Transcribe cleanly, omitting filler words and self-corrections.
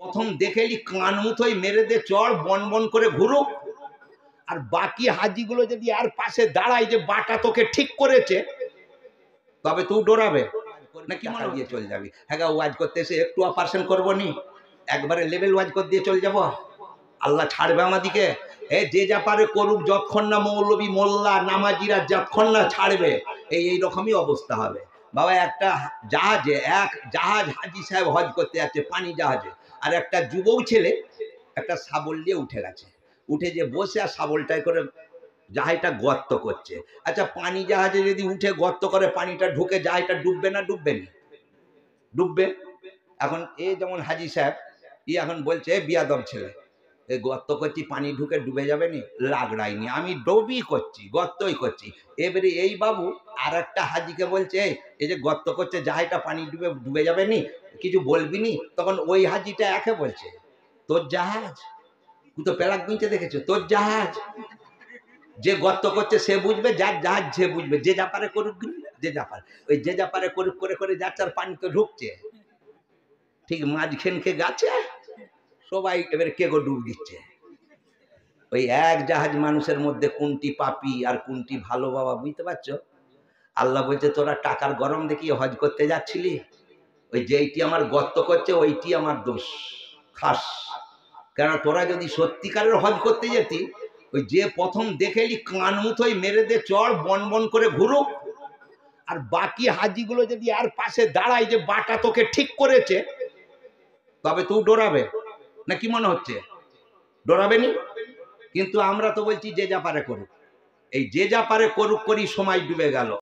প্রথম দেখেলি কান মুথোই মেরে দে চড় বন বন করে ঘুরুক, আর বাকি হাজিগুলো যদি আর পাশে দাঁড়ায় যে বাটা তোকে ঠিক করেছে, তবে তুই ডরাবে নাকি টাকা দিয়ে চলে যাবি। হ্যাঁ ওয়াজ করতে এসে একটু অপারেশন করবো নি, একবারে লেভেল ওয়াজ করে দিয়ে চলে যাবো? আল্লাহ ছাড়বে আমাদিকে? যে যা পারে করুক, যতক্ষণ না মৌলবী মোল্লা নামাজিরা যতক্ষণ না ছাড়বে এই রকমই অবস্থা হবে। বাবা একটা জাহাজে এক জাহাজ হাজি সাহেব হজ করতে যাচ্ছে পানি জাহাজে, আর একটা যুবক ছেলে একটা শাবল দিয়ে উঠে গেছে, উঠে যে বসে আর শাবলটাই করে জাহাজটা গর্ত করছে। আচ্ছা পানি জাহাজে যদি উঠে গর্ত করে পানিটা ঢুকে জাহাজটা ডুববে না ডুববে না? ডুববে। এখন যেমন হাজি সাহেব এখন বলছে বিয়াদব ছেলে, এই গর্ত করছি পানি ঢুকে ডুবে যাবে নি, লাগড়াইনি, আমি ডুবই করছি গর্তই করছি। এবারে এই বাবু আর একটা হাজিকে বলছে এই যে গর্ত করছে জাহাজটা পানি ডুবে যাবে নি, কিছু বলবি নি? তখন ওই হাজিটা একে বলছে তোর জাহাজ, তুই তো পেলাক গুনতে দেখেছো, তোর জাহাজ। যে গর্ত করছে সে বুঝবে, যার জাহাজ সে বুঝবে, যে যা পারে করুক, যে যা পারে ওই যে যা পারে করুক করে করে যাচ্ছে আর পানি তো ঢুকছে। ঠিক মাঝখানকে গাছে সবাই এবারে কে গো ডুব দিচ্ছে। ওই এক জাহাজ মানুষের মধ্যে কোনটি পাপি আর কোনটি ভালো বাবা বুঝতে পারছো? আল্লাহ বলছে তোরা টাকার গরম দেখিয়ে হজ করতে যাচ্ছিলি, ওই যেইটি আমার গর্ত করছে ওইটি আমার দোষ খাস। কেন তোরা যদি সত্যিকারের হজ করতে যেতি, ওই যে প্রথম দেখেলি কান মুথোই মেরে দে চড় বন বন করে ঘুরুক, আর বাকি হাজিগুলো যদি আর পাশে দাঁড়ায় যে বাটা তোকে ঠিক করেছে, তবে তুই ডরাবে নাকি মনে হচ্ছে? ডরাবে নি? কিন্তু আমরা তো বলছি যে যা পারে করুক, এই যে যা পারে করুক করি সময় ডুবে গেল।